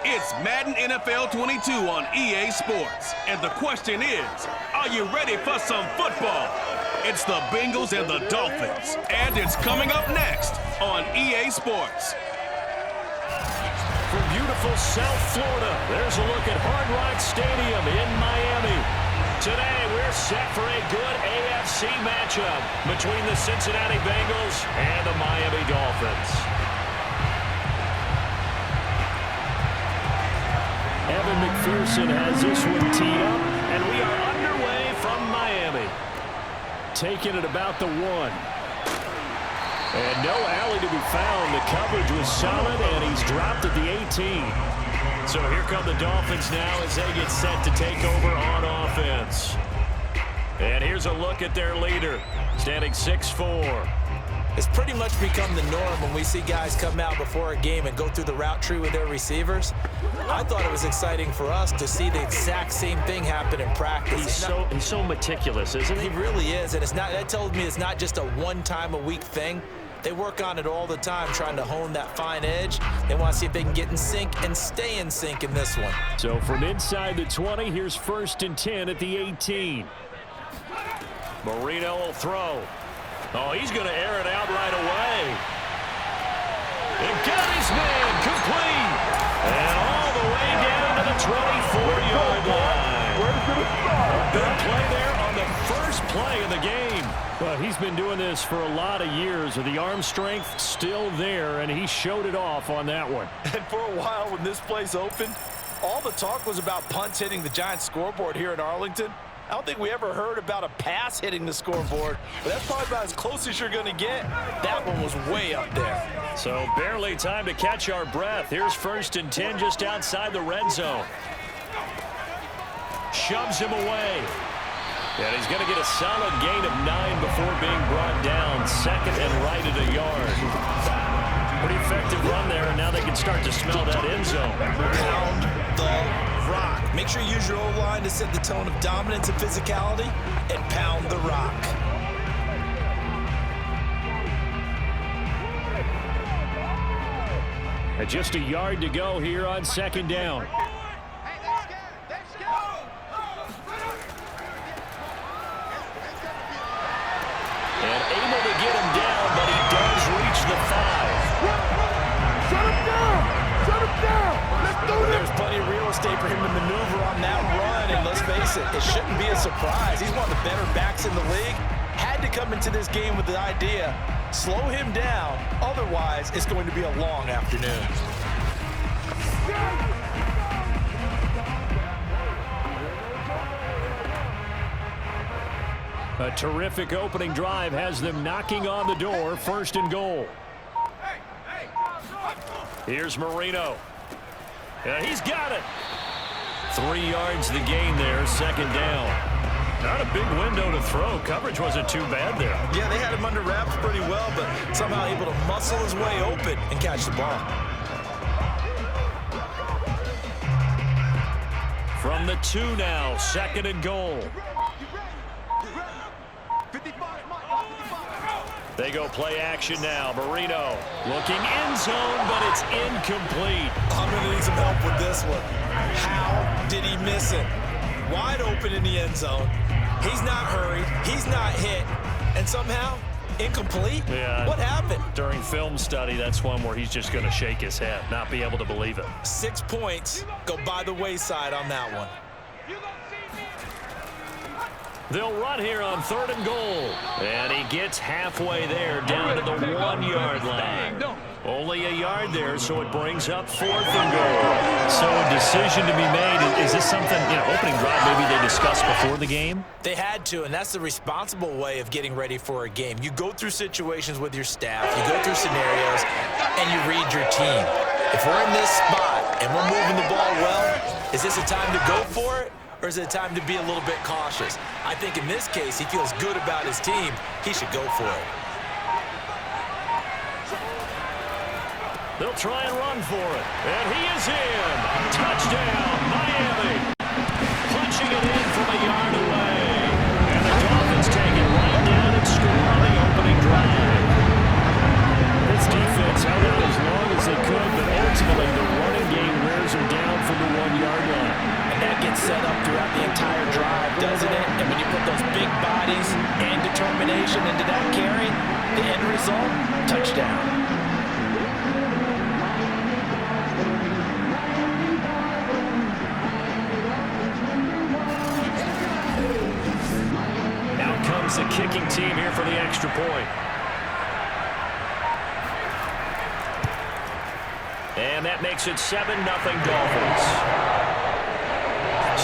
It's Madden NFL 22 on EA Sports. And the question is, are you ready for some football? It's the Bengals and the Dolphins. And it's coming up next on EA Sports. From beautiful South Florida, there's a look at Hard Rock Stadium in Miami. Today, we're set for a good AFC matchup between the Cincinnati Bengals and the Miami Dolphins. Evan McPherson has this one teed up, and we are underway from Miami. Taking it about the 1. And no alley to be found. The coverage was solid, and he's dropped at the 18. So here come the Dolphins now as they get set to take over on offense. And here's a look at their leader, standing 6'4". It's pretty much become the norm when we see guys come out before a game and go through the route tree with their receivers. I thought it was exciting for us to see the exact same thing happen in practice. He's so meticulous, isn't he? He really is, and that tells me it's not just a one-time-a-week thing. They work on it all the time, trying to hone that fine edge. They want to see if they can get in sync and stay in sync in this one. So from inside the 20, here's 1st and 10 at the 18. Marino will throw. Oh, he's going to air it out right away. And got his man complete. And all the way down to the 24-yard line. Good play there on the first play of the game. Well, he's been doing this for a lot of years with the arm strength still there, and he showed it off on that one. And for a while when this place opened, all the talk was about punts hitting the Giants scoreboard here in Arlington. I don't think we ever heard about a pass hitting the scoreboard, but that's probably about as close as you're going to get. That one was way up there. So barely time to catch our breath. Here's 1st and 10 just outside the red zone. Shoves him away. And he's going to get a solid gain of 9 before being brought down. 2nd and right at a yard. Pretty effective run there, and now they can start to smell that end zone. Pound the rock. Make sure you use your O-line to set the tone of dominance and physicality, and pound the rock. And just a yard to go here on 2nd down. And able to get him down, but he does reach the 5. Shut him down! Shut him down! Let's do this! There's plenty of real estate for him to maneuver on that run, and let's face it, it shouldn't be a surprise. He's one of the better backs in the league. Had to come into this game with the idea, slow him down, otherwise it's going to be a long afternoon. A terrific opening drive has them knocking on the door. 1st and goal. Here's Marino. He's got it. 3 yards the gain there. 2nd down. Not a big window to throw. Coverage wasn't too bad there. Yeah, they had him under wraps pretty well, but somehow able to muscle his way open and catch the ball. From the 2 now. 2nd and goal. They go play action now. Marino looking end zone, but it's incomplete. I'm going to need some help with this one. How did he miss it? Wide open in the end zone. He's not hurried. He's not hit. And somehow, incomplete? Yeah. What happened? During film study, that's one where he's just going to shake his head, not be able to believe it. 6 points go by the wayside on that one. They'll run here on 3rd and goal. And he gets halfway there, down to the 1-yard line. Only a yard there, so it brings up 4th and goal. So a decision to be made. Is this something, opening drive maybe they discussed before the game? They had to, and that's the responsible way of getting ready for a game. You go through situations with your staff, you go through scenarios, and you read your team. If we're in this spot and we're moving the ball well, is this a time to go for it? Or is it time to be a little bit cautious? I think in this case, he feels good about his team. He should go for it. They'll try and run for it. And he is in. Touchdown, Miami. Punching it in from a yard away. And the Dolphins take it right down and score on the opening drive. This defense held out as long as they could, but ultimately the running game wears them down. set up throughout the entire drive, doesn't it? And when you put those big bodies and determination into that carry, the end result, touchdown. The kicking team here for the extra point. And that makes it 7-0 Dolphins.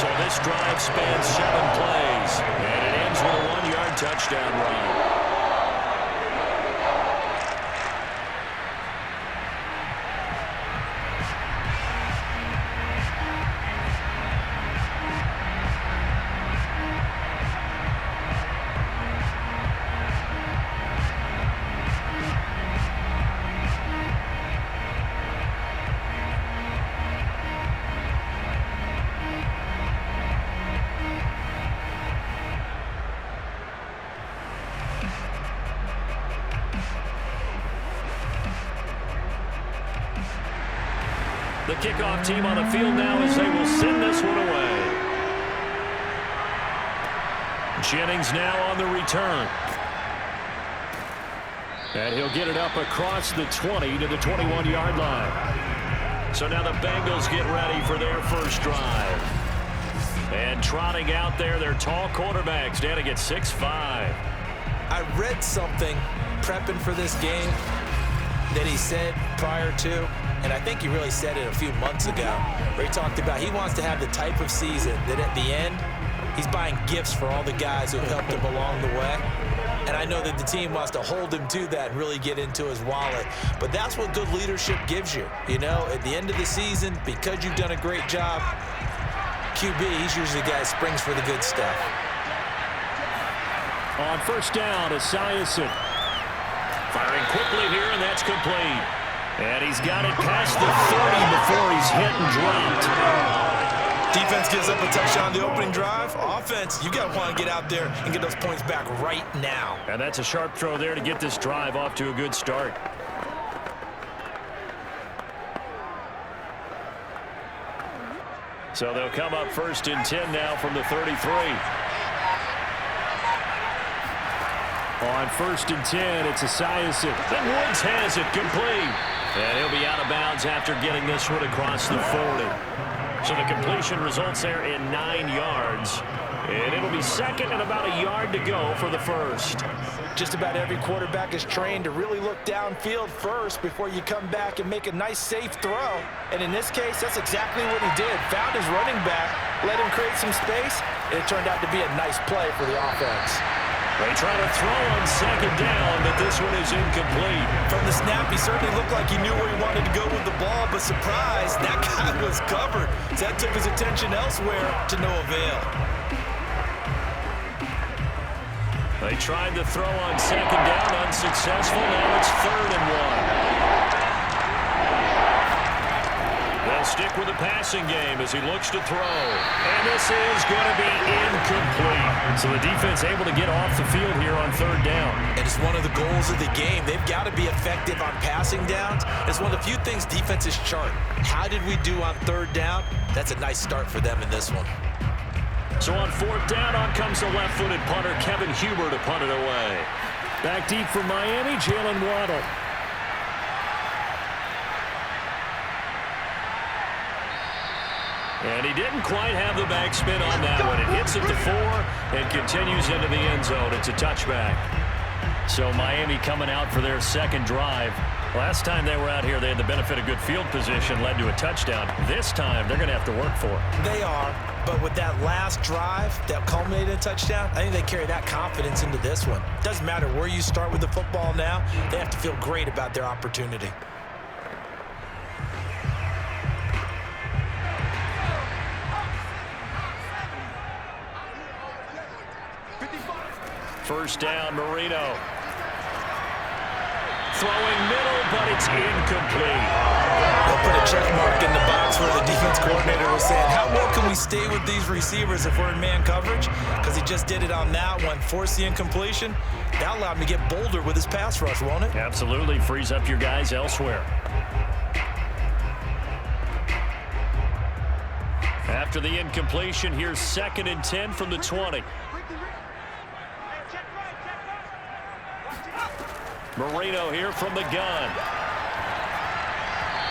So this drive spans 7 plays, and it ends with a 1-yard touchdown run. The kickoff team on the field now as they will send this one away. Jennings now on the return. And he'll get it up across the 20 to the 21-yard line. So now the Bengals get ready for their first drive. And trotting out there, their tall quarterback standing at 6'5". I read something prepping for this game that he said prior to, and I think he really said it a few months ago, where he talked about he wants to have the type of season that at the end, he's buying gifts for all the guys who have helped him along the way. And I know that the team wants to hold him to that and really get into his wallet. But that's what good leadership gives you. You know, at the end of the season, because you've done a great job, QB, he's usually the guy who springs for the good stuff. On first down, Esiason. Firing quickly here, and that's complete. And he's got it past the 30 before he's hit and dropped. Defense gives up a touchdown on the opening drive. Offense, you got to want to get out there and get those points back right now. And that's a sharp throw there to get this drive off to a good start. So they'll come up first and 10 now from the 33. On first and 10, it's Esiason. And Woods has it complete. And he'll be out of bounds after getting this one across the 40. So the completion results there in 9 yards. And it'll be second and about a yard to go for the first. Just about every quarterback is trained to really look downfield first before you come back and make a nice, safe throw. And in this case, that's exactly what he did. Found his running back, let him create some space, and it turned out to be a nice play for the offense. They try to throw on second down, but this one is incomplete. From the snap, he certainly looked like he knew where he wanted to go with the ball, but surprise, that guy was covered. So that took his attention elsewhere to no avail. They tried to throw on second down, unsuccessful. Now it's 3rd and 1. They'll stick with the passing game as he looks to throw. And this is going to be incomplete. So the defense able to get off the field here on 3rd down. And it's one of the goals of the game. They've got to be effective on passing downs. It's one of the few things defenses chart. How did we do on 3rd down? That's a nice start for them in this one. So on 4th down, on comes the left-footed punter, Kevin Huber, to punt it away. Back deep for Miami, Jalen Waddle. And he didn't quite have the backspin on that one. It hits at the 4 and continues into the end zone. It's a touchback. So Miami coming out for their second drive. Last time they were out here, they had the benefit of good field position, led to a touchdown. This time, they're going to have to work for it. They are, but with that last drive that culminated in a touchdown, I think they carry that confidence into this one. Doesn't matter where you start with the football now, they have to feel great about their opportunity. First down, Marino. Throwing middle, but it's incomplete. They'll put a check mark in the box where the defense coordinator was saying, how well can we stay with these receivers if we're in man coverage? Because he just did it on that one, forced the incompletion. That allowed him to get bolder with his pass rush, won't it? Absolutely, frees up your guys elsewhere. After the incompletion, here's 2nd and 10 from the 20. Marino here from the gun.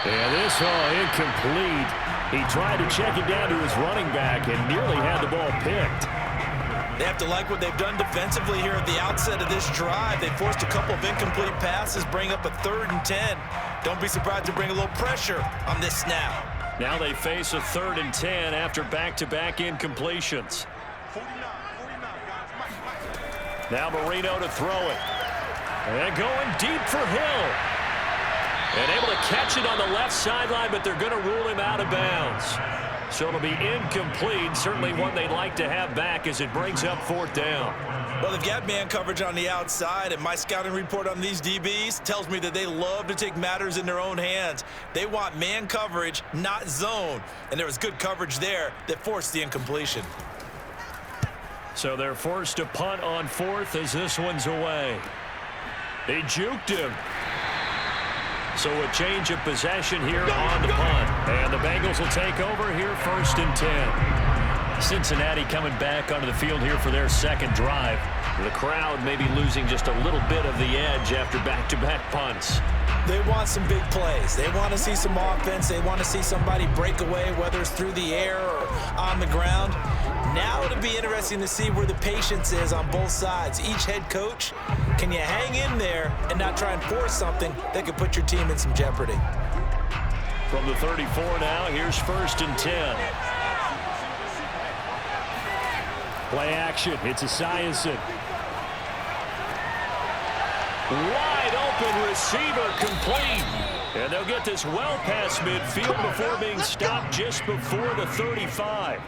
And this incomplete. He tried to check it down to his running back and nearly had the ball picked. They have to like what they've done defensively here at the outset of this drive. They forced a couple of incomplete passes, bring up a 3rd and 10. Don't be surprised to bring a little pressure on this snap. Now they face a 3rd and 10 after back-to-back incompletions. Now Marino to throw it. And going deep for Hill. And able to catch it on the left sideline, but they're going to rule him out of bounds. So it'll be incomplete. Certainly one they'd like to have back as it brings up 4th down. Well, they've got man coverage on the outside, and my scouting report on these DBs tells me that they love to take matters in their own hands. They want man coverage, not zone. And there was good coverage there that forced the incompletion. So they're forced to punt on 4th as this one's away. They juked him. So a change of possession here on the punt. And the Bengals will take over here 1st and 10. Cincinnati coming back onto the field here for their 2nd drive. The crowd may be losing just a little bit of the edge after back-to-back punts. They want some big plays. They want to see some offense. They want to see somebody break away, whether it's through the air or on the ground. Now it'll be interesting to see where the patience is on both sides. Each head coach, can you hang in there and not try and force something that could put your team in some jeopardy? From the 34 now, here's 1st and 10. Play action. It's Esiason. Wide open receiver complete. And they'll get this well past midfield before being stopped just before the 35.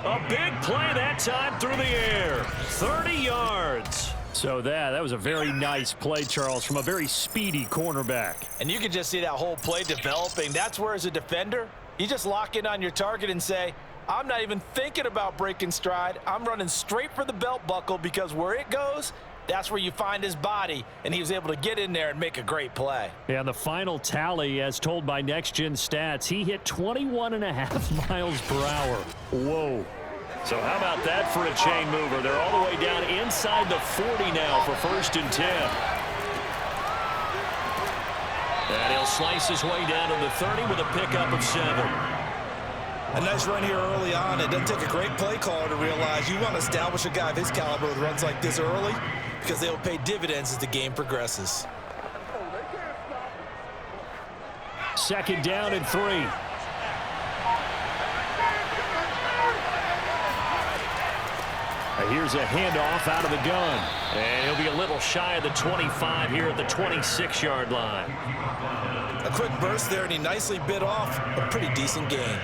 A big play that time through the air. 30 yards. So that was a very nice play, Charles, from a very speedy cornerback. And you can just see that whole play developing. That's where, as a defender, you just lock in on your target and say, I'm not even thinking about breaking stride. I'm running straight for the belt buckle, because where it goes, that's where you find his body, and he was able to get in there and make a great play. Yeah, the final tally, as told by Next Gen Stats, he hit 21.5 miles per hour. Whoa. So how about that for a chain mover? They're all the way down inside the 40 now for 1st and 10. And he'll slice his way down to the 30 with a pickup of 7. A nice run here early on. It doesn't take a great play caller to realize you want to establish a guy of his caliber with runs like this early, because they'll pay dividends as the game progresses. 2nd down and 3. Here's a handoff out of the gun. And he'll be a little shy of the 25 here at the 26-yard line. A quick burst there, and he nicely bit off a pretty decent gain.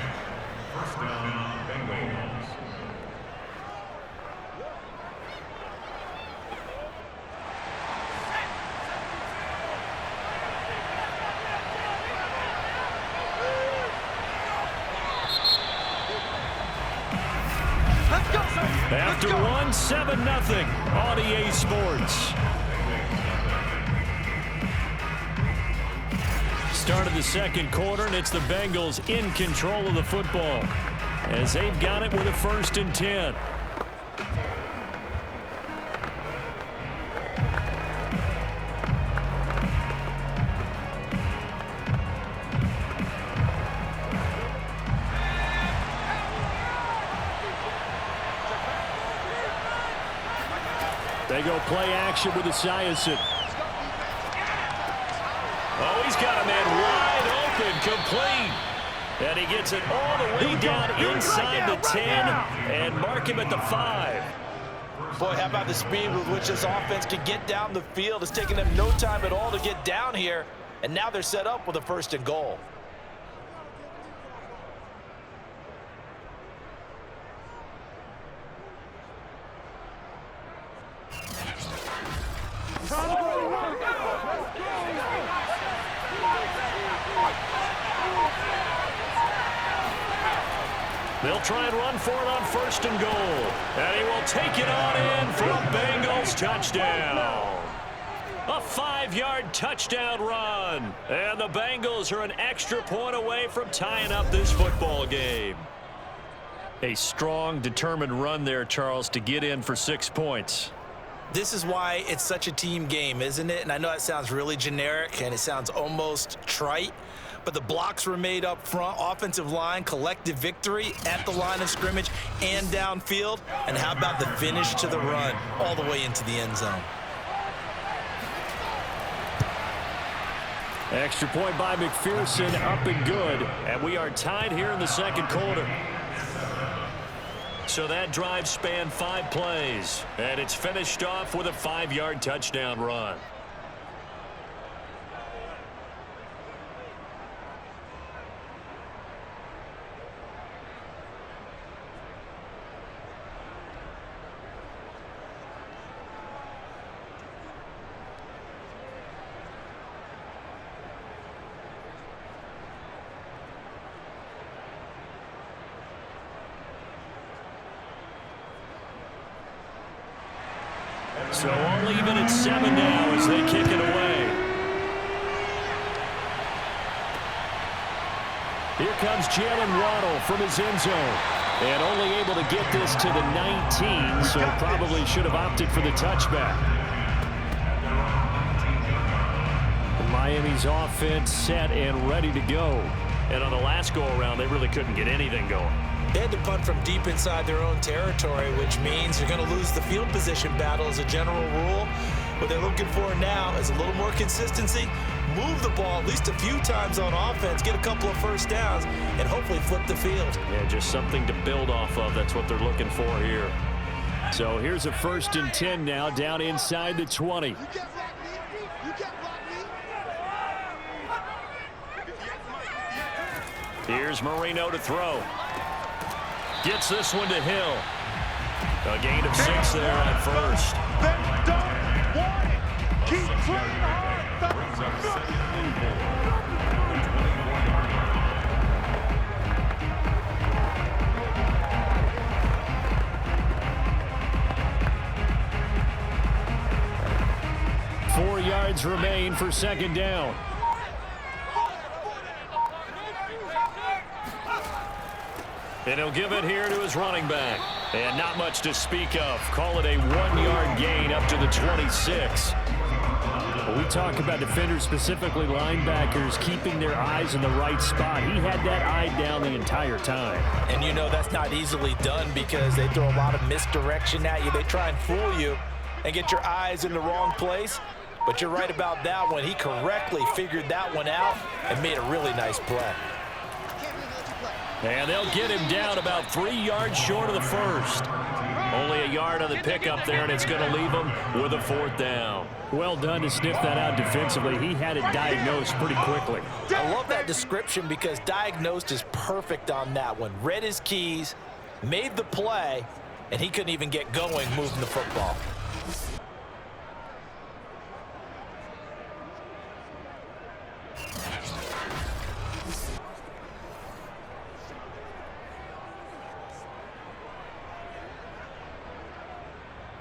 After 7-0 on EA Sports. Start of the 2nd quarter, and it's the Bengals in control of the football as they've got it with a 1st and 10. They go play action with Esiason. Oh, he's got a man wide open, complete. And he gets it all the way down inside the 10 and mark him at the 5. Boy, how about the speed with which this offense can get down the field? It's taken them no time at all to get down here, and now they're set up with a 1st and goal. They'll try and run for it on 1st and goal. And he will take it on in for a Bengals touchdown. A 5-yard touchdown run. And the Bengals are an extra point away from tying up this football game. A strong, determined run there, Charles, to get in for 6 points. This is why it's such a team game, isn't it? And I know that sounds really generic and it sounds almost trite, but the blocks were made up front, offensive line, collective victory at the line of scrimmage and downfield. And how about the finish to the run all the way into the end zone? Extra point by McPherson, up and good. And we are tied here in the second quarter. So that drive spanned 5 plays, and it's finished off with a 5-yard touchdown run. So all even at 7 now as they kick it away. Here comes Jalen Waddle from his end zone. And only able to get this to the 19, so probably should have opted for the touchback. Miami's offense set and ready to go. And on the last go-around, they really couldn't get anything going. They had to punt from deep inside their own territory, which means you're going to lose the field position battle as a general rule. What they're looking for now is a little more consistency, move the ball at least a few times on offense, get a couple of first downs, and hopefully flip the field. Yeah, just something to build off of. That's what they're looking for here. So here's a 1st and 10 now, down inside the 20. Here's Marino to throw. Gets this one to Hill. A gain of 6 there at first. They don't want it. Keep playing hard. 4 yards remain for 2nd down. And he'll give it here to his running back. And not much to speak of. Call it a 1-yard gain up to the 26. When we talk about defenders, specifically linebackers, keeping their eyes in the right spot, he had that eye down the entire time. And you know that's not easily done because they throw a lot of misdirection at you. They try and fool you and get your eyes in the wrong place. But you're right about that one. He correctly figured that one out and made a really nice play. And they'll get him down about 3 yards short of the first. Only a yard on the pickup there, and it's going to leave him with a 4th down. Well done to sniff that out defensively. He had it diagnosed pretty quickly. I love that description because diagnosed is perfect on that one. Read his keys, made the play, and he couldn't even get going moving the football.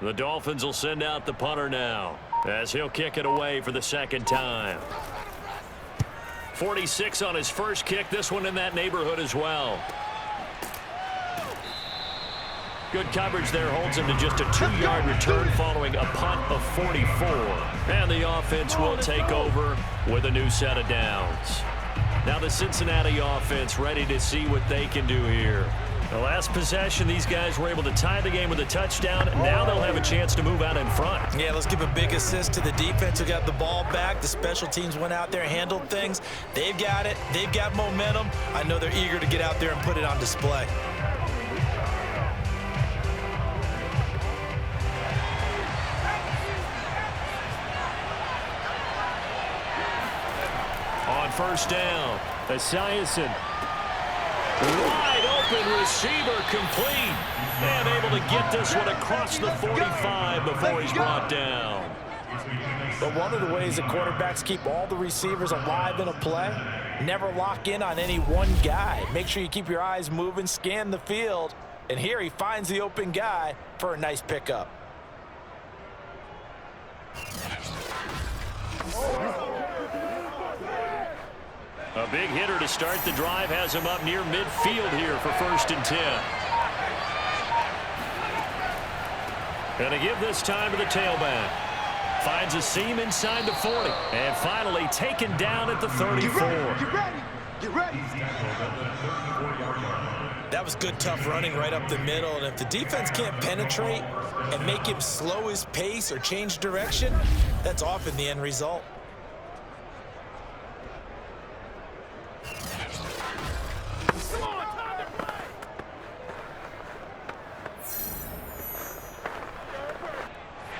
The Dolphins will send out the punter now as he'll kick it away for the 2nd time. 46 on his first kick. This one in that neighborhood as well. Good coverage there holds him to just a 2-yard return following a punt of 44. And the offense will take over with a new set of downs. Now the Cincinnati offense ready to see what they can do here. The last possession, these guys were able to tie the game with a touchdown. Now they'll have a chance to move out in front. Yeah, let's give a big assist to the defense who got the ball back. The special teams went out there and handled things. They've got it. They've got momentum. I know they're eager to get out there and put it on display. On 1st down, Esiason. Wide open receiver complete. And able to get this one across the 45 before he's brought down. But one of the ways that quarterbacks keep all the receivers alive in a play, never lock in on any one guy. Make sure you keep your eyes moving, scan the field. And here he finds the open guy for a nice pickup. A big hitter to start the drive has him up near midfield here for 1st and 10. Going to give this time to the tailback. Finds a seam inside the 40. And finally taken down at the 34. Get ready. Get ready. That was good, tough running right up the middle. And if the defense can't penetrate and make him slow his pace or change direction, that's often the end result.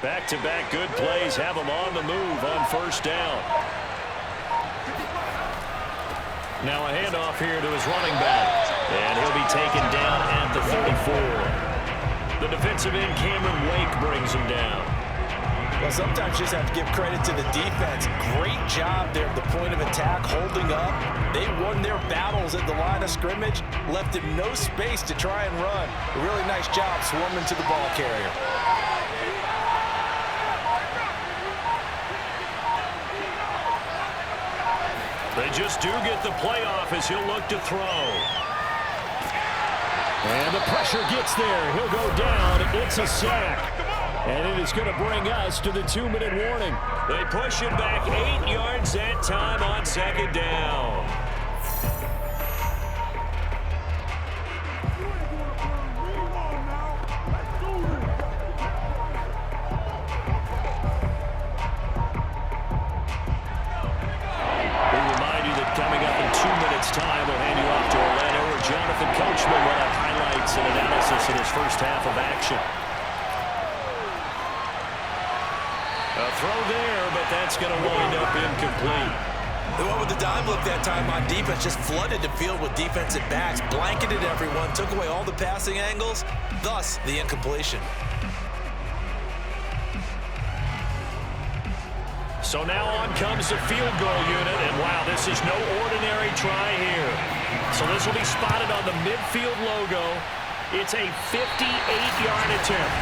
Back-to-back good plays have him on the move on first down. Now a handoff here to his running back. And he'll be taken down at the 34. The defensive end, Cameron Wake, brings him down. Well, sometimes you just have to give credit to the defense. Great job there at the point of attack, holding up. They won their battles at the line of scrimmage, left him no space to try and run. A really nice job swarming to the ball carrier. They just do get the playoff as he'll look to throw. And the pressure gets there. He'll go down. It's a sack. And it is going to bring us to the 2-minute warning. They push it back 8 yards that time on second down. Time will hand you off to Orlando, where Jonathan Coachman will have highlights and analysis in his first half of action. A throw there, but that's going to wind up incomplete. The one with the dime look that time on defense just flooded the field with defensive backs, blanketed everyone, took away all the passing angles, thus the incompletion. So now on comes the field goal unit, and wow, this is no ordinary try here. So this will be spotted on the midfield logo. It's a 58-yard attempt.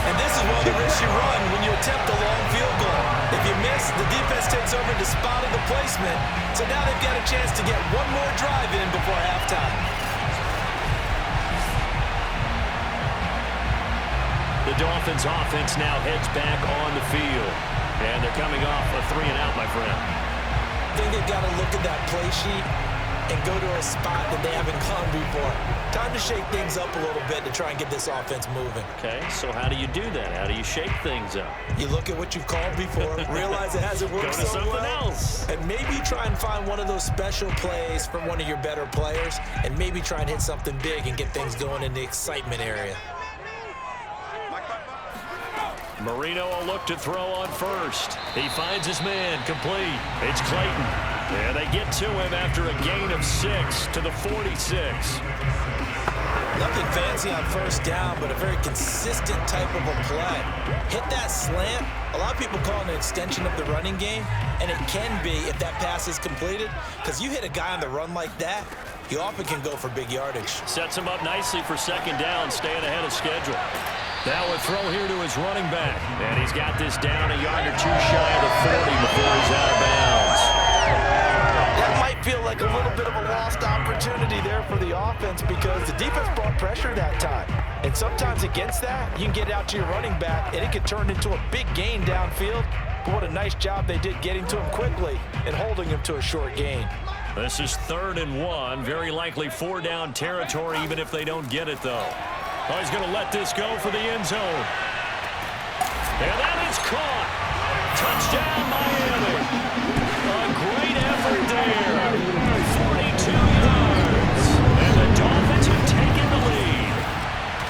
And this is one of the risks you run when you attempt a long field goal. If you miss, the defense takes over to spotting the placement. So now they've got a chance to get one more drive in before halftime. The Dolphins offense now heads back on the field. And they're coming off a 3-and-out, my friend. I think they've got to look at that play sheet and go to a spot that they haven't gone before. Time to shake things up a little bit to try and get this offense moving. Okay, so how do you do that? How do you shake things up? You look at what you've called before, realize it hasn't worked go to so something well, else. and maybe try and find one of those special plays from one of your better players, and maybe try and hit something big and get things going in the excitement area. Marino will look to throw on first. He finds his man, complete. It's Clayton. And they get to him after a gain of 6 to the 46. Nothing fancy on first down, but a very consistent type of a play. Hit that slant. A lot of people call it an extension of the running game, and it can be if that pass is completed, because you hit a guy on the run like that, you often can go for big yardage. Sets him up nicely for second down, staying ahead of schedule. Now a throw here to his running back. And he's got this down a yard or two shy of the 40 before he's out of bounds. That might feel like a little bit of a lost opportunity there for the offense because the defense brought pressure that time. And sometimes against that, you can get out to your running back, and it could turn into a big gain downfield. But what a nice job they did getting to him quickly and holding him to a short gain. This is 3rd and 1. Very likely 4-down territory, even if they don't get it, though. Oh, he's going to let this go for the end zone. And that is caught. Touchdown, Miami. A great effort there. 42 yards. And the Dolphins have taken the lead.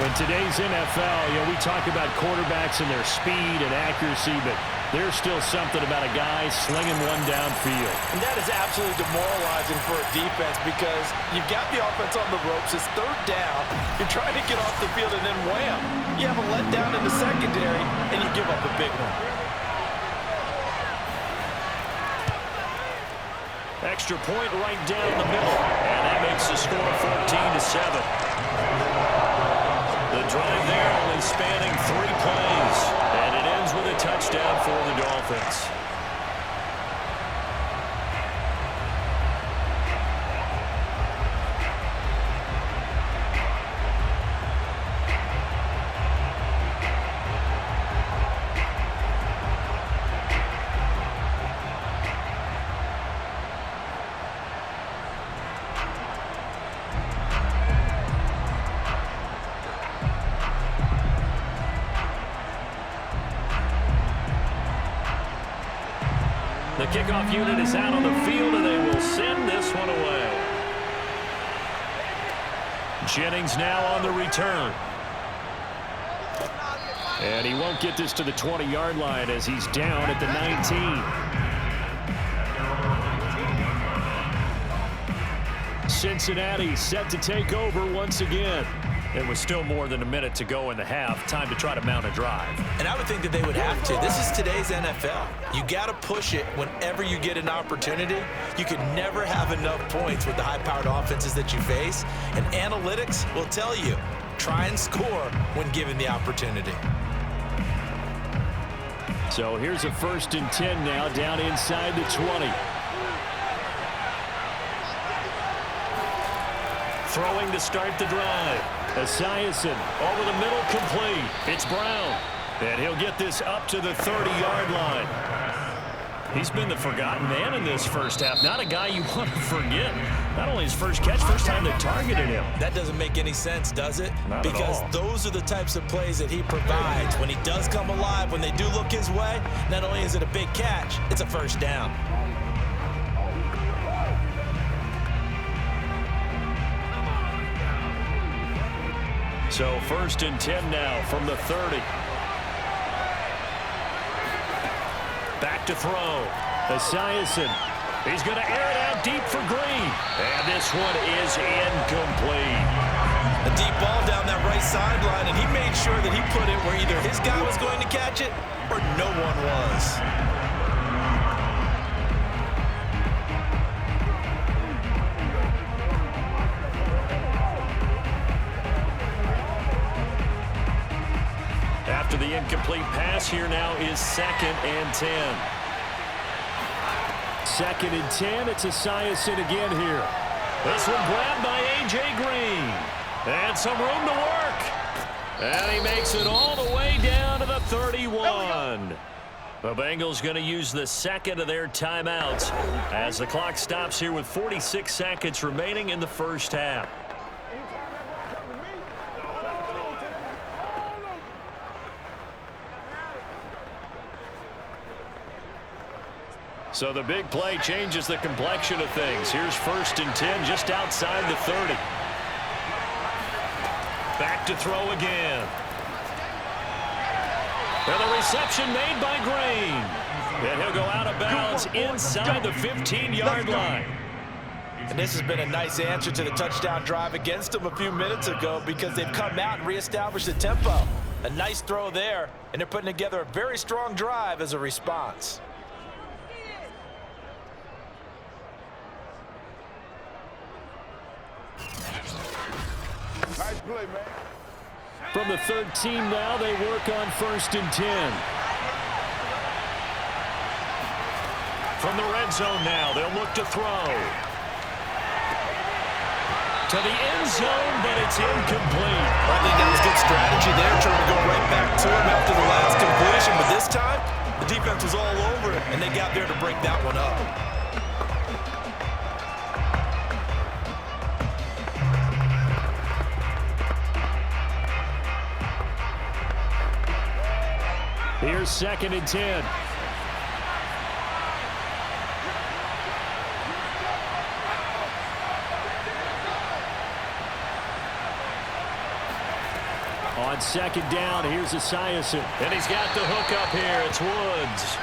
In today's NFL, we talk about quarterbacks and their speed and accuracy, but there's still something about a guy slinging one downfield. And that is absolutely demoralizing for a defense because you've got the offense on the ropes. It's 3rd down. You're trying to get off the field, and then wham, you have a letdown in the secondary, and you give up a big one. Extra point right down the middle, and that makes the score 14-7. The drive there only spanning 3 plays, and it ends with a touchdown for the Dolphins. kickoff unit is out on the field, and they will send this one away. Jennings now on the return. And he won't get this to the 20-yard line as he's down at the 19. Cincinnati set to take over once again. It was still more than a minute to go in the half. Time to try to mount a drive. And I would think that they would have to. This is today's NFL. You got to push it whenever you get an opportunity. You can never have enough points with the high-powered offenses that you face. And analytics will tell you, try and score when given the opportunity. So here's a 1st and 10 now, down inside the 20. Throwing to start the drive. Esiason over the middle, complete. It's Brown. And he'll get this up to the 30-yard line. He's been the forgotten man in this first half. Not a guy you want to forget. Not only his first catch, first time they targeted him. That doesn't make any sense, does it? Not because at all. Those are the types of plays that he provides. When he does come alive, when they do look his way, not only is it a big catch, it's a first down. So 1st and 10 now from the 30. Back to throw. Esiason. He's going to air it out deep for Green. And this one is incomplete. A deep ball down that right sideline, and he made sure that he put it where either his guy was going to catch it or no one was. After the incomplete pass, here now is 2nd and 10. 2nd and 10, it's Esiason again here. This one grabbed by A.J. Green. And some room to work. And he makes it all the way down to the 31. The Bengals going to use the 2nd of their timeouts as the clock stops here with 46 seconds remaining in the first half. So the big play changes the complexion of things. Here's 1st and 10 just outside the 30. Back to throw again. And the reception made by Green. And he'll go out of bounds inside the 15-yard line. And this has been a nice answer to the touchdown drive against them a few minutes ago because they've come out and reestablished the tempo. A nice throw there, and they're putting together a very strong drive as a response. Nice play, man. From the 13 now, they work on 1st and 10. From the red zone now, they'll look to throw. To the end zone, but it's incomplete. I think that was good strategy there, trying to go right back to him after the last completion. But this time, the defense was all over it, and they got there to break that one up. Here's 2nd and 10. On 2nd down, here's Esiason. And he's got the hook up here. It's Woods.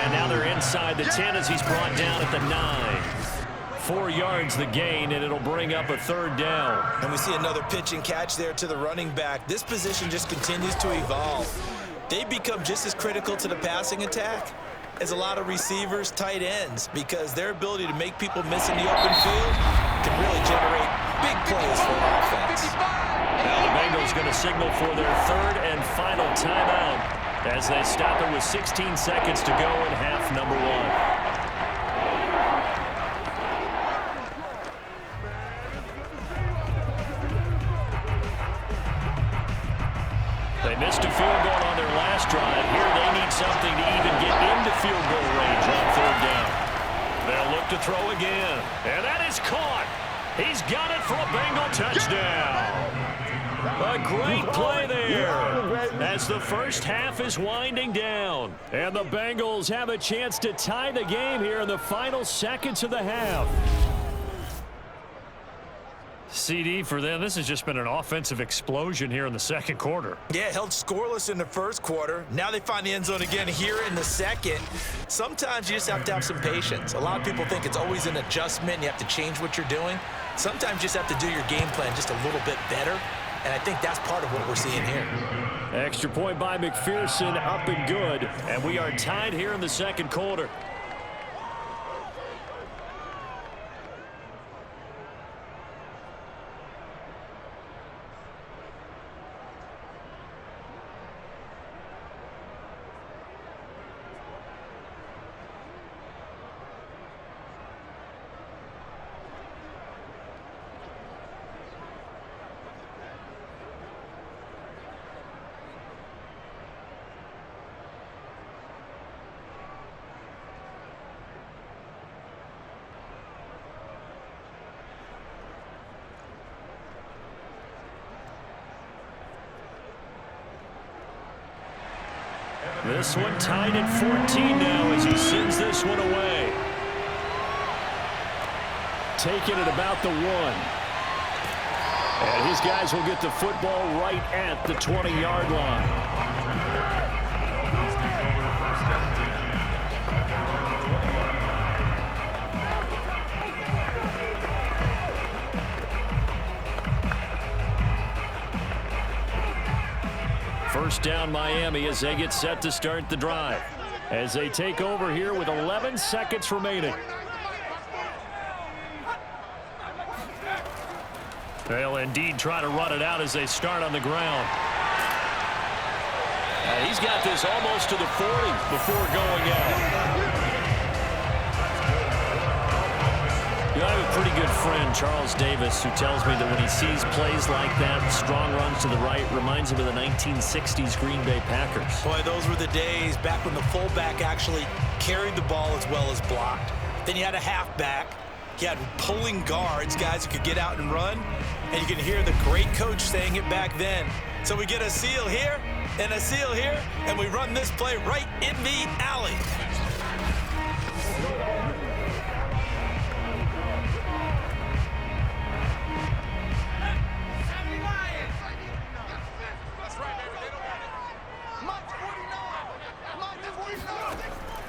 And now they're inside the 10 as he's brought down at the 9. 4 yards the gain, and it'll bring up a 3rd down. And we see another pitch and catch there to the running back. This position just continues to evolve. They become just as critical to the passing attack as a lot of receivers, tight ends, because their ability to make people miss in the open field can really generate big plays for an offense. Now the Bengals going to signal for their 3rd and final timeout as they stop it with 16 seconds to go in half number 1. They missed a field goal on their last drive. Here they need something to even get into field goal range on 3rd down. They'll look to throw again. And that is caught. He's got it for a Bengal touchdown. A great play there as the first half is winding down. And the Bengals have a chance to tie the game here in the final seconds of the half. CD, for them, this has just been an offensive explosion here in the second quarter. Yeah, held scoreless in the first quarter. Now they find the end zone again here in the second. Sometimes you just have to have some patience. A lot of people think it's always an adjustment. You have to change what you're doing. Sometimes you just have to do your game plan just a little bit better. And I think that's part of what we're seeing here. Extra point by McPherson, up and good. And we are tied here in the second quarter. This one tied at 14 now as he sends this one away. Taking it about the 1. And his guys will get the football right at the 20-yard line. First down Miami as they get set to start the drive. As they take over here with 11 seconds remaining. They'll indeed try to run it out as they start on the ground. And he's got this almost to the 40 before going out. You know, I have a pretty good friend, Charles Davis, who tells me that when he sees plays like that, strong runs to the right, reminds him of the 1960s Green Bay Packers. Boy, those were the days back when the fullback actually carried the ball as well as blocked. Then you had a halfback. You had pulling guards, guys who could get out and run. And you can hear the great coach saying it back then. So we get a seal here and a seal here, and we run this play right in the alley.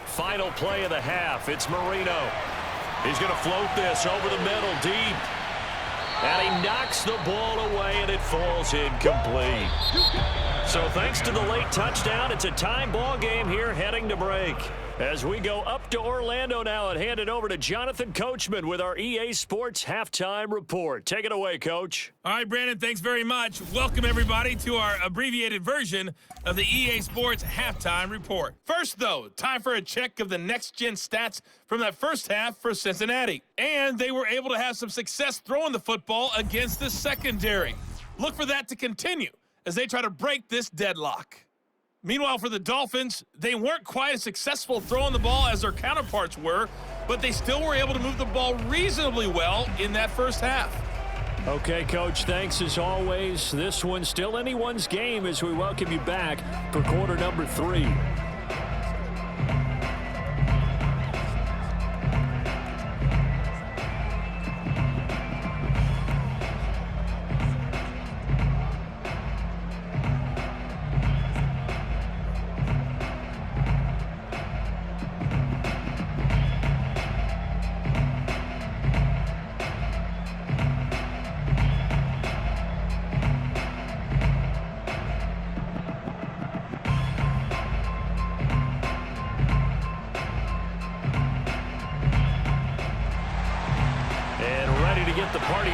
Final play of the half. It's Marino. He's going to float this over the middle deep. And he knocks the ball away, and it falls incomplete. So thanks to the late touchdown, it's a tie ball game here heading to break. As we go up to Orlando now and hand it over to Jonathan Coachman with our EA Sports Halftime Report. Take it away, Coach. All right, Brandon, thanks very much. Welcome, everybody, to our abbreviated version of the EA Sports Halftime Report. First, though, time for a check of the next-gen stats from that first half for Cincinnati. And they were able to have some success throwing the football against the secondary. Look for that to continue as they try to break this deadlock. Meanwhile, for the Dolphins, they weren't quite as successful throwing the ball as their counterparts were, but they still were able to move the ball reasonably well in that first half. Okay, Coach, thanks as always. This one's still anyone's game as we welcome you back for quarter number 3.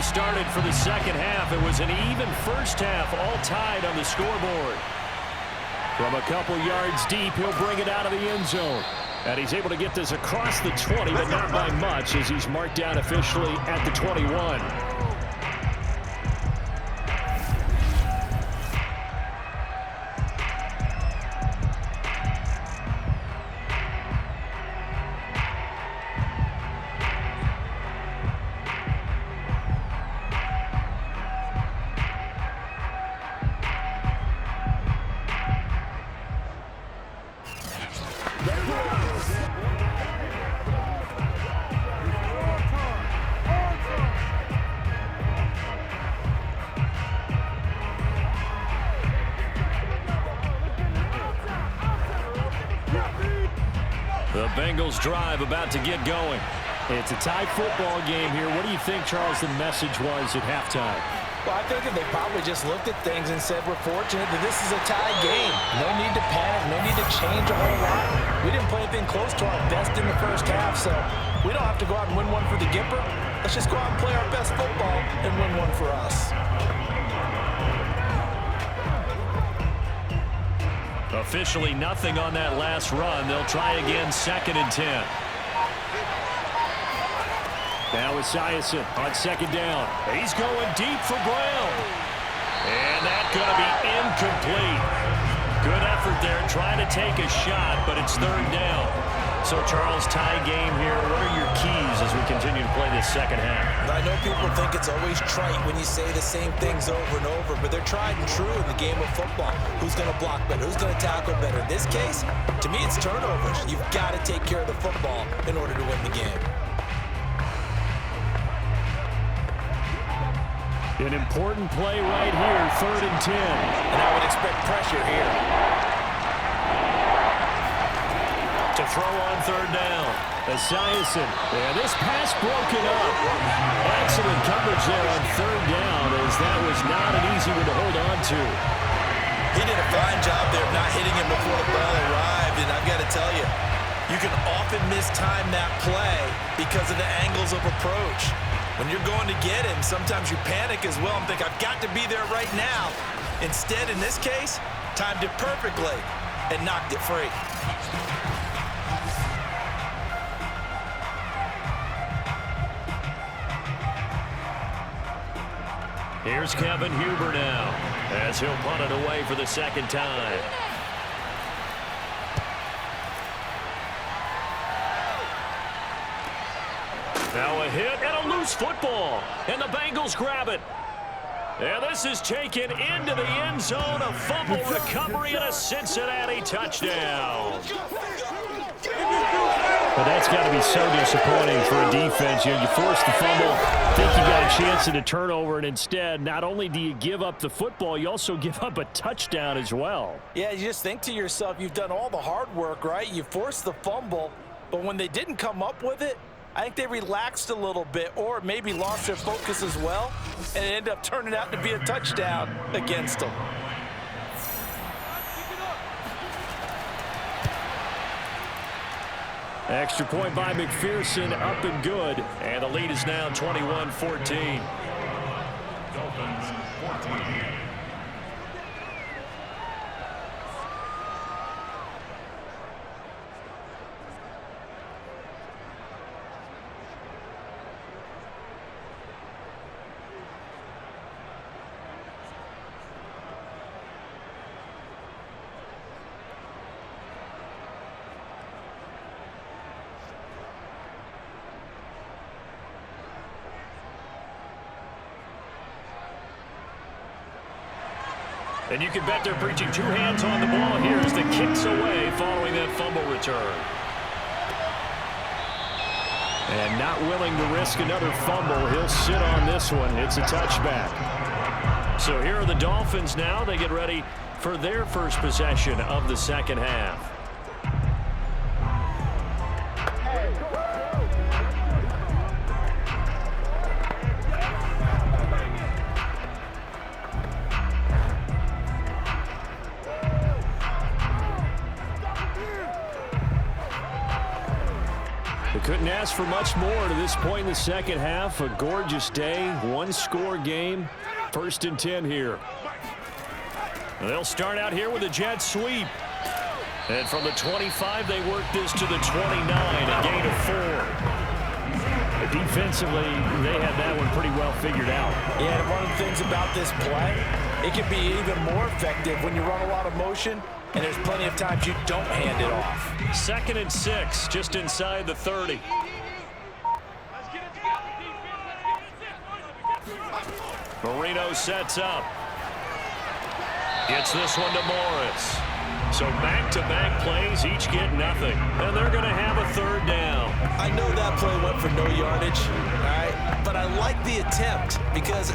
Started for the second half. It was an even first half, all tied on the scoreboard. From a couple yards deep, he'll bring it out of the end zone. And he's able to get this across the 20, but not by much as he's marked down officially at the 21. The Bengals drive about to get going. It's a tie football game here. What do you think, Charles, the message was at halftime? Well, I think that they probably just looked at things and said, we're fortunate that this is a tie game. No need to panic, no need to change a whole lot. We didn't play anything close to our best in the first half, so we don't have to go out and win one for the Gipper. Let's just go out and play our best football and win one for us. Officially nothing on that last run. They'll try again, 2nd and 10. Now Esiason on 2nd down. He's going deep for Brown. And that's going to be incomplete. Good effort there trying to take a shot, but it's 3rd down. So, Charles, tie game here. What are your keys as we continue to play this second half? I know people think it's always trite when you say the same things over and over, but they're tried and true in the game of football. Who's going to block better? Who's going to tackle better? In this case, to me, it's turnovers. You've got to take care of the football in order to win the game. An important play right here, 3rd and 10. And I would expect pressure here. To throw on 3rd down. Esiason. And this pass broken up. Excellent coverage there on 3rd down, as that was not an easy one to hold on to. He did a fine job there of not hitting him before the ball arrived, and I've got to tell you, you can often mistime that play because of the angles of approach. When you're going to get him, sometimes you panic as well and think, I've got to be there right now. Instead, in this case, timed it perfectly and knocked it free. Here's Kevin Huber now, as he'll punt it away for the 2nd time. Now a hit and a loose football, and the Bengals grab it. And this is taken into the end zone, a fumble recovery and a Cincinnati touchdown. But that's got to be so disappointing for a defense. You know, you force the fumble, think you got a chance at a turnover, and instead, not only do you give up the football, you also give up a touchdown as well. Yeah, you just think to yourself, you've done all the hard work, right? You forced the fumble, but when they didn't come up with it, I think they relaxed a little bit or maybe lost their focus as well, and it ended up turning out to be a touchdown against them. Extra point by McPherson, up and good. And the lead is now 21-14. Dolphins 14. And you can bet they're preaching 2 hands on the ball here as the kick's away following that fumble return. And not willing to risk another fumble. He'll sit on this one. It's a touchback. So here are the Dolphins now. They get ready for their first possession of the second half. Couldn't ask for much more to this point in the second half. A gorgeous day, 1-score game. 1st and 10 here. They'll start out here with a jet sweep. And from the 25, they work this to the 29, a gain of 4. Defensively, they had that one pretty well figured out. Yeah, and one of the things about this play, it can be even more effective when you run a lot of motion, and there's plenty of times you don't hand it off. 2nd and 6, just inside the 30. Marino sets up. Gets this one to Morris. So back-to-back plays, each get nothing. And they're going to have a 3rd down. I know that play went for no yardage, all right? But I like the attempt because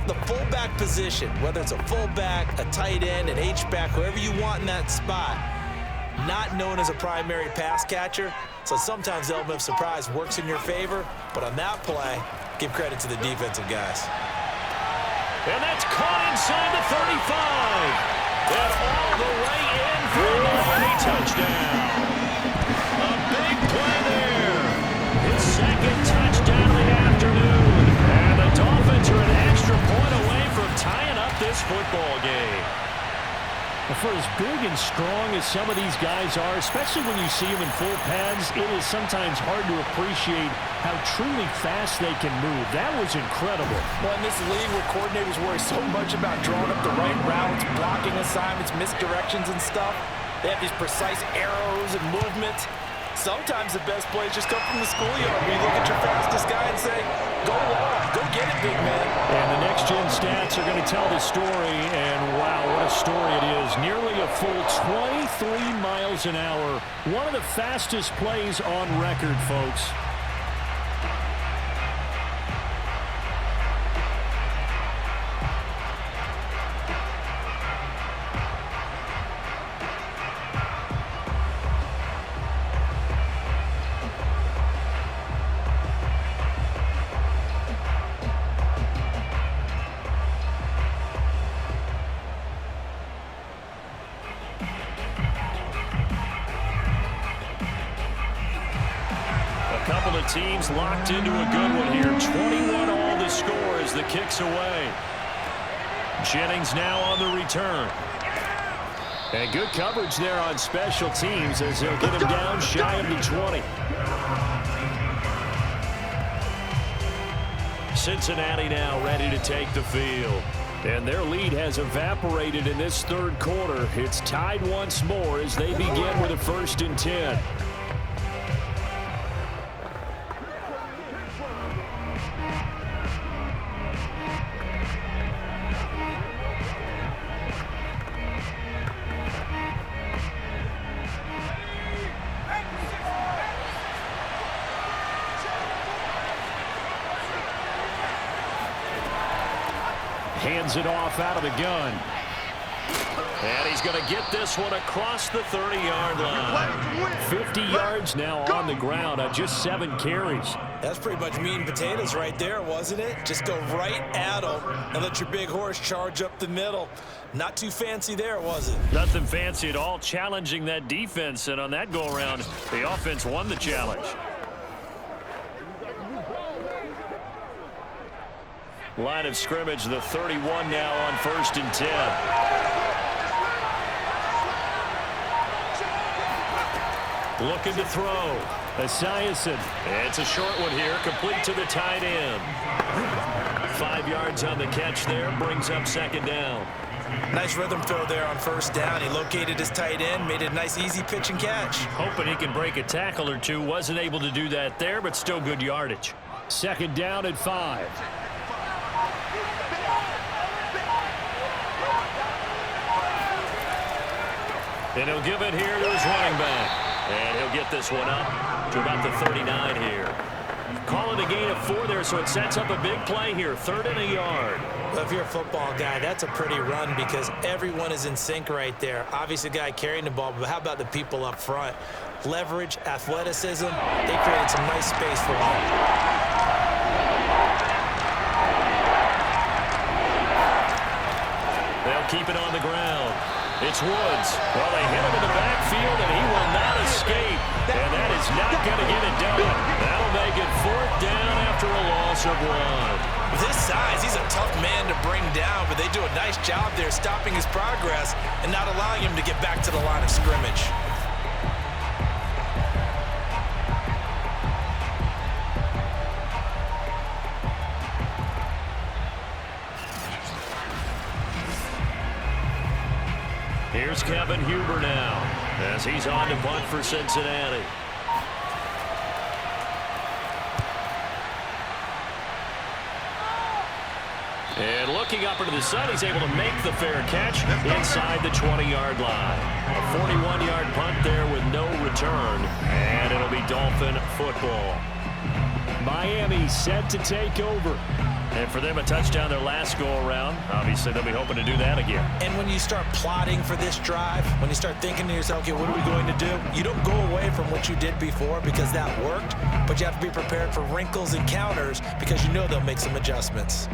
the fullback position, whether it's a fullback, a tight end, an H-back, whoever you want in that spot, not known as a primary pass catcher, so sometimes the element of surprise works in your favor. But on that play, give credit to the defensive guys. And that's caught inside the 35. And all the way in for a Miami touchdown. A big play there. His second touchdown of the afternoon. And the Dolphins are an extra point away from tying up this football game. For as big and strong as some of these guys are, especially when you see them in full pads, it is sometimes hard to appreciate how truly fast they can move. That was incredible. Well, in this league where coordinators worry so much about drawing up the right routes, blocking assignments, misdirections and stuff, they have these precise arrows and movements. Sometimes the best plays just come from the schoolyard. You look at your fastest guy and say, go long, go get it, big man. And the next-gen stats are going to tell the story, and wow, what a story it is. Nearly a full 23 miles an hour. One of the fastest plays on record, folks. Teams locked into a good one here. 21 all the score as the kick's away. Jennings now on the return. And good coverage there on special teams as they'll get him down shy of the 20. Cincinnati now ready to take the field. And their lead has evaporated in this third quarter. It's tied once more as they begin with a 1st and 10. Hands it off out of the gun. And he's going to get this one across the 30-yard line. 50 yards now on the ground on just 7 carries. That's pretty much meat and potatoes right there, wasn't it? Just go right at them and let your big horse charge up the middle. Not too fancy there, was it? Nothing fancy at all, challenging that defense. And on that go-around, the offense won the challenge. Line of scrimmage, the 31 now on 1st and 10. Looking to throw. Esiason. It's a short one here, complete to the tight end. 5 yards on the catch there, brings up 2nd down. Nice rhythm throw there on 1st down. He located his tight end, made it a nice easy pitch and catch. Hoping he can break a tackle or two. Wasn't able to do that there, but still good yardage. 2nd down at 5. And he'll give it here to his running back. And he'll get this one up to about the 39 here. Call it a gain of 4 there, so it sets up a big play here. 3rd and a yard. Well, if you're a football guy, that's a pretty run because everyone is in sync right there. Obviously, the guy carrying the ball, but how about the people up front? Leverage, athleticism, they created some nice space for him. They'll keep it on the ground. It's Woods. Well, they hit him in the backfield, and he will not escape. And that is not going to get it done. That'll make it 4th down after a loss of 1. With his size, he's a tough man to bring down, but they do a nice job there stopping his progress and not allowing him to get back to the line of scrimmage. Here's Kevin Huber now as he's on to punt for Cincinnati. And looking up into the sun, he's able to make the fair catch inside the 20-yard line. A 41-yard punt there with no return, and it'll be Dolphin football. Miami set to take over. And for them, a touchdown their last go-around. Obviously, they'll be hoping to do that again. And when you start plotting for this drive, when you start thinking to yourself, okay, what are we going to do? You don't go away from what you did before because that worked, but you have to be prepared for wrinkles and counters because you know they'll make some adjustments.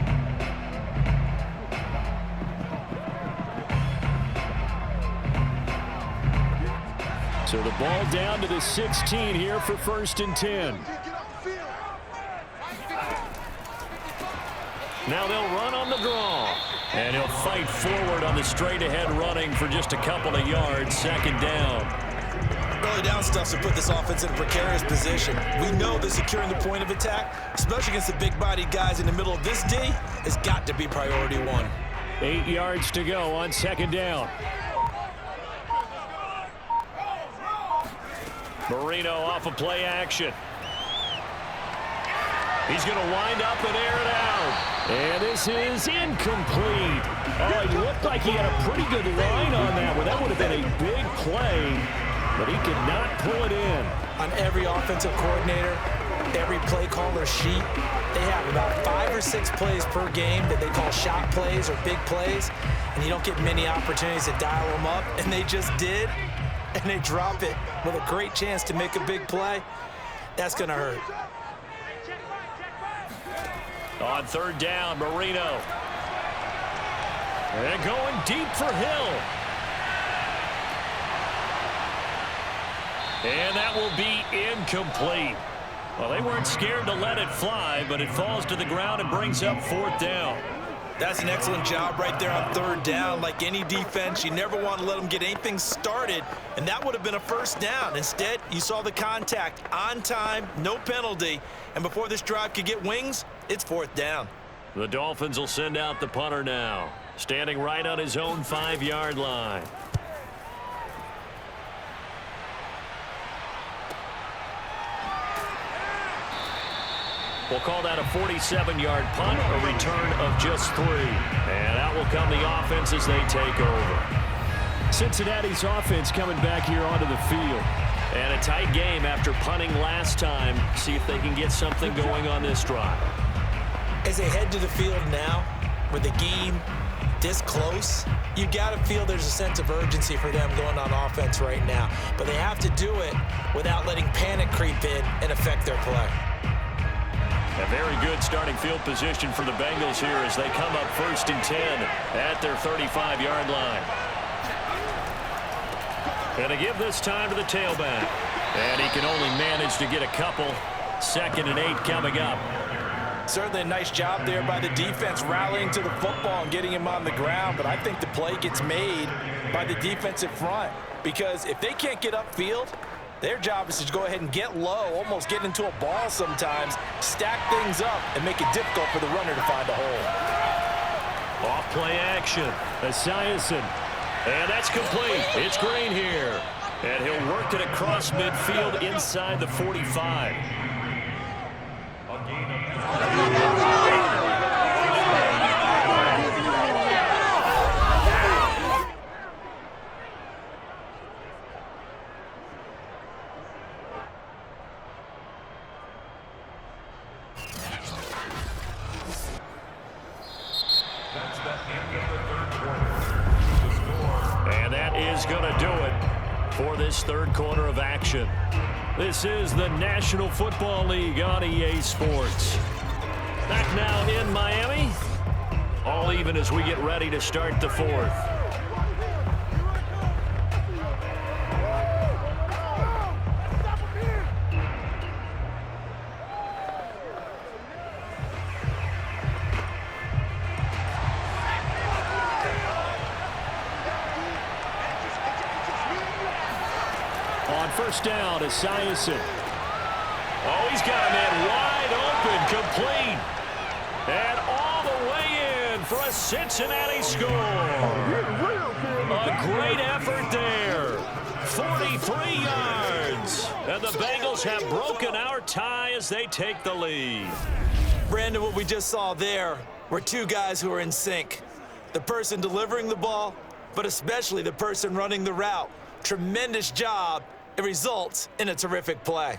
So the ball down to the 16 here for 1st and 10. Now they'll run on the draw. And he'll fight forward on the straight-ahead running for just a couple of yards. 2nd down. Early down stuff to put this offense in a precarious position. We know that securing the point of attack, especially against the big-bodied guys in the middle of this D, has got to be priority 1. 8 yards to go on 2nd down. Marino off of play action. He's going to wind up and air it out. And this is incomplete. Oh, it looked like he had a pretty good line on that one. That would have been a big play, but he could not pull it in. On every offensive coordinator, every play caller sheet, they have about 5 or 6 plays per game that they call shot plays or big plays, and you don't get many opportunities to dial them up, and they just did, and they drop it with a great chance to make a big play. That's going to hurt. On 3rd down, Marino. And going deep for Hill. And that will be incomplete. Well, they weren't scared to let it fly, but it falls to the ground and brings up 4th down. That's an excellent job right there on 3rd down. Like any defense, you never want to let them get anything started, and that would have been a 1st down. Instead, you saw the contact on time, no penalty, and before this drive could get wings, it's 4th down. The Dolphins will send out the punter now, standing right on his own 5-yard line. We'll call that a 47-yard punt, a return of just 3. And out will come the offense as they take over. Cincinnati's offense coming back here onto the field. And a tight game after punting last time. See if they can get something going on this drive. As they head to the field now, with the game this close, you got to feel there's a sense of urgency for them going on offense right now. But they have to do it without letting panic creep in and affect their play. A very good starting field position for the Bengals here as they come up 1st and 10 at their 35-yard line. And to give this time to the tailback. And he can only manage to get a couple. 2nd and 8 coming up. Certainly a nice job there by the defense rallying to the football and getting him on the ground, but I think the play gets made by the defensive front because if they can't get upfield, their job is to go ahead and get low, almost get into a ball sometimes, stack things up, and make it difficult for the runner to find a hole. Off play action. Esiason. And that's complete. It's Green here. And he'll work it across midfield inside the 45. And that is going to do it for this 3rd quarter of action. This is the National Football League on EA Sports. Back now in Miami. All even as we get ready to start the 4th. On 1st down, Esiason. Oh, he's got a man wide open, complete. And all the way in for a Cincinnati score. A great effort there. 43 yards. And the Bengals have broken our tie as they take the lead. Brandon, what we just saw there were 2 guys who are in sync. The person delivering the ball, but especially the person running the route. Tremendous job. It results in a terrific play.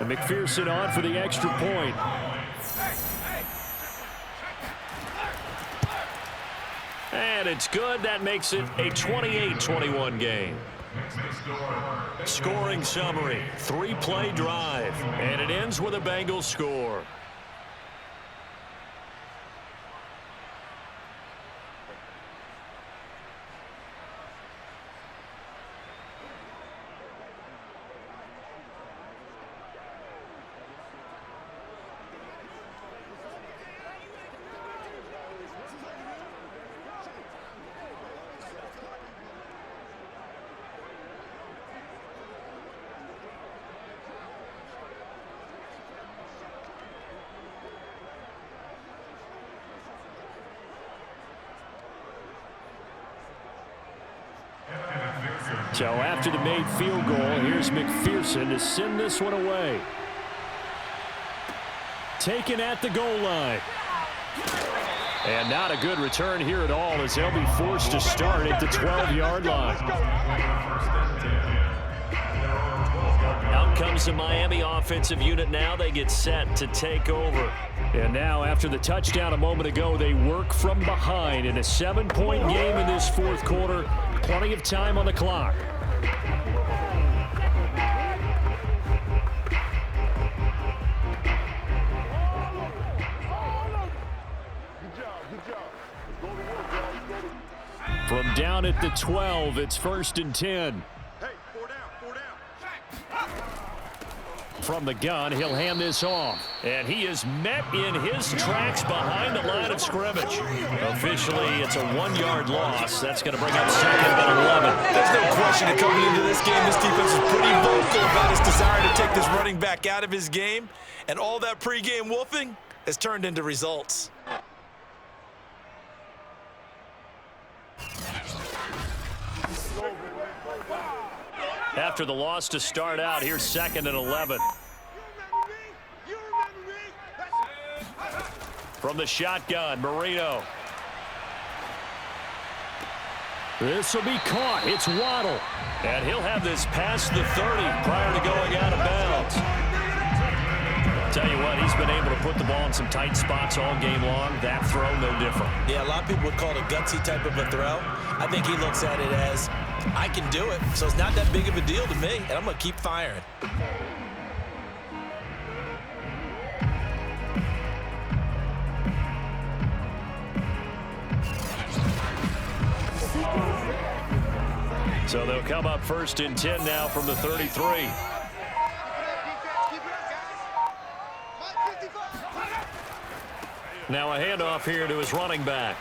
And And McPherson on for the extra point. And it's good. That makes it a 28-21 game. Scoring summary, 3-play drive, and it ends with a Bengals score. So after the made field goal, here's McPherson to send this one away. Taken at the goal line. And not a good return here at all as they'll be forced to start at the 12-yard line. Out comes the Miami offensive unit now. They get set to take over. And now after the touchdown a moment ago, they work from behind in a 7-point game in this fourth quarter. Plenty of time on the clock. From down at the 12, it's 1st and 10. From the gun, he'll hand this off. And he is met in his tracks behind the line of scrimmage. Officially, it's a 1-yard loss. That's going to bring up 2nd and 11. There's no question that coming into this game, this defense is pretty vocal about his desire to take this running back out of his game. And all that pregame wolfing has turned into results. After the loss to start out, here's 2nd and 11. From the shotgun, Marino. This will be caught. It's Waddle. And he'll have this past the 30 prior to going out of bounds. Tell you what, he's been able to put the ball in some tight spots all game long. That throw, no different. Yeah, a lot of people would call it a gutsy type of a throw. I think he looks at it as, I can do it, so it's not that big of a deal to me, and I'm going to keep firing. So they'll come up 1st and 10 now from the 33. Now a handoff here to his running back.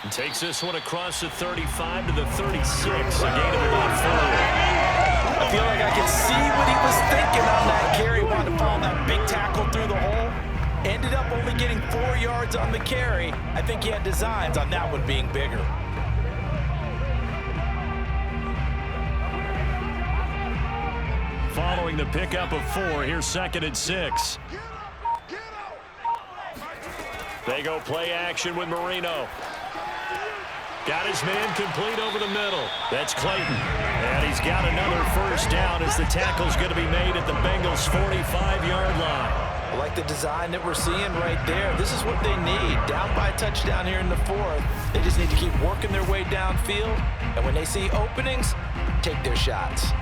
And takes this one across the 35 to the 36. A gain of about 4. I feel like I can see what he was thinking on that carry. Wanted to follow that big tackle through the hole. Ended up only getting 4 yards on the carry. I think he had designs on that one being bigger. Following the pickup of 4, here's 2nd and 6. They go play action with Marino. Got his man complete over the middle. That's Clayton. And he's got another 1st down as the tackle's going to be made at the Bengals' 45-yard line. I like the design that we're seeing right there. This is what they need. Down by a touchdown here in the 4th. They just need to keep working their way downfield. And when they see openings, take their shots.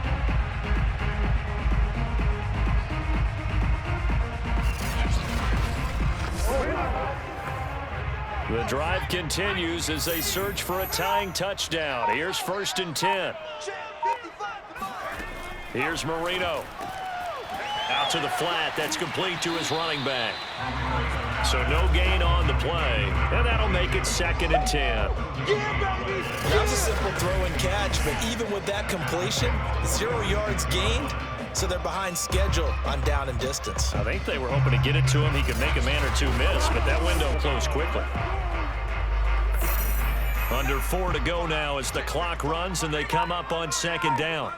The drive continues as they search for a tying touchdown. Here's 1st and 10. Here's Marino. Out to the flat. That's complete to his running back. So no gain on the play. And that'll make it 2nd and 10. That was a simple throw and catch, but even with that completion, 0 yards gained. So they're behind schedule on down and distance. I think they were hoping to get it to him. He could make a man or two miss, but that window closed quickly. Under 4 to go now as the clock runs and they come up on 2nd down.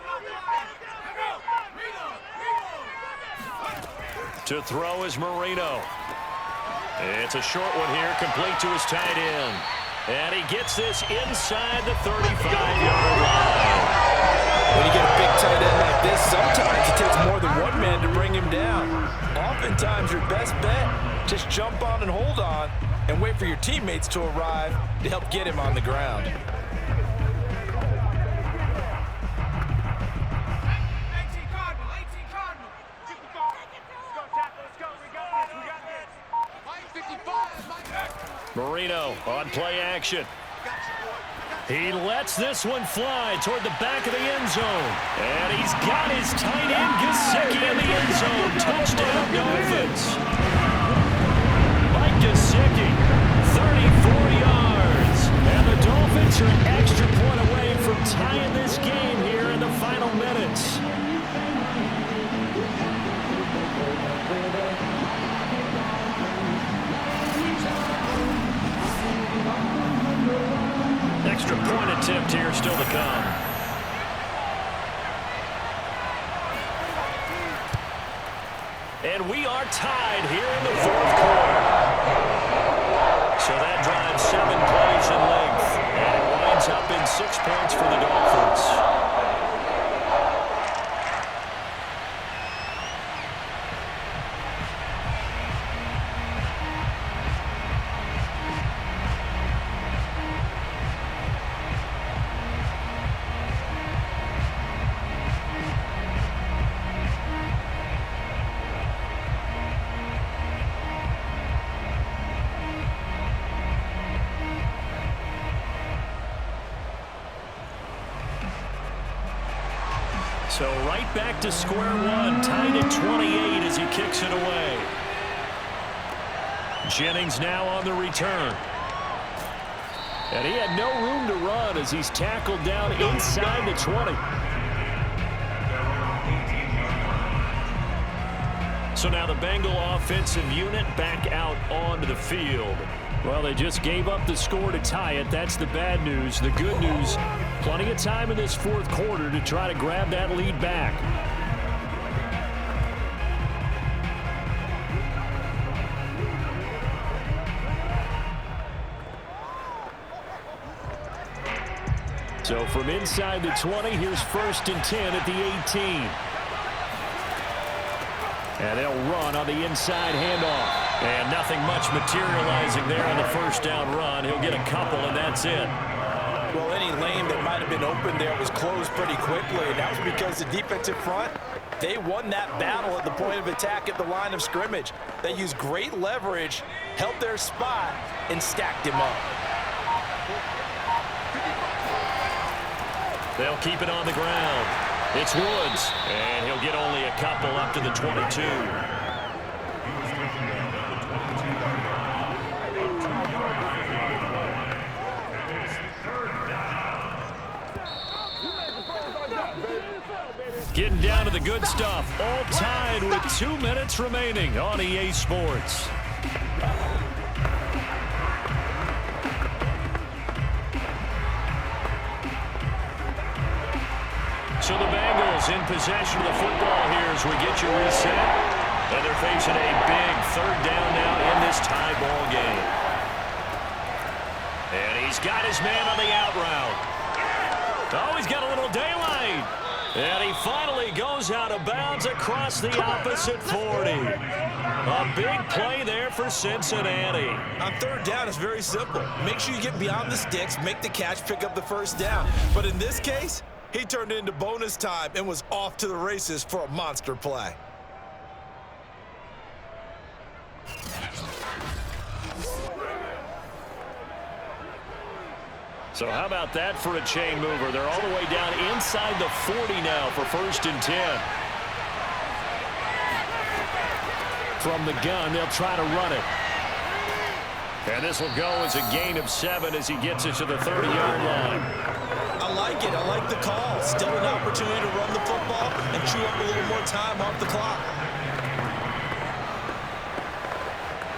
To throw is Marino. It's a short one here, complete to his tight end. And he gets this inside the 35-yard line. When you get a big tight end like this, sometimes it takes more than one man to bring him down. Oftentimes, your best bet, just jump on and hold on and wait for your teammates to arrive to help get him on the ground. Marino on play action. He lets this one fly toward the back of the end zone. And he's got his tight end, Gesicki, in the end zone. Touchdown, Dolphins. Mike Gesicki, 34 yards. And the Dolphins are an extra point away from tying this game here in the final minutes. Extra point attempt here still to come. And we are tied here in the fourth quarter. So that drives 7 plays in length. And it winds up in 6 points for the Dolphins. So right back to square one, tied at 28 as he kicks it away. Jennings now on the return. And he had no room to run as he's tackled down inside the 20. So now the Bengal offensive unit back out onto the field. Well, they just gave up the score to tie it. That's the bad news. The good news, plenty of time in this fourth quarter to try to grab that lead back. So from inside the 20, here's 1st and 10 at the 18. And they'll run on the inside handoff. And nothing much materializing there on the first down run. He'll get a couple, and that's it. Well, any lane that might have been open there was closed pretty quickly, and that was because the defensive front, they won that battle at the point of attack at the line of scrimmage. They used great leverage, held their spot, and stacked him up. They'll keep it on the ground. It's Woods, and he'll get only a couple up to the 22. Getting down to the good stuff. All tied with 2 minutes remaining on EA Sports. So the Bengals in possession of the football here as we get you reset. And they're facing a big 3rd down now in this tie ball game. And he's got his man on the out route. Oh, he's got a little daylight. And he finally goes out of bounds across the opposite 40. A big play there for Cincinnati. On 3rd down, it's very simple. Make sure you get beyond the sticks, make the catch, pick up the 1st down. But in this case, he turned it into bonus time and was off to the races for a monster play. So how about that for a chain mover? They're all the way down inside the 40 now for 1st and 10. From the gun, they'll try to run it. And this will go as a gain of 7 as he gets it to the 30-yard line. I like it. I like the call. Still an opportunity to run the football and chew up a little more time off the clock.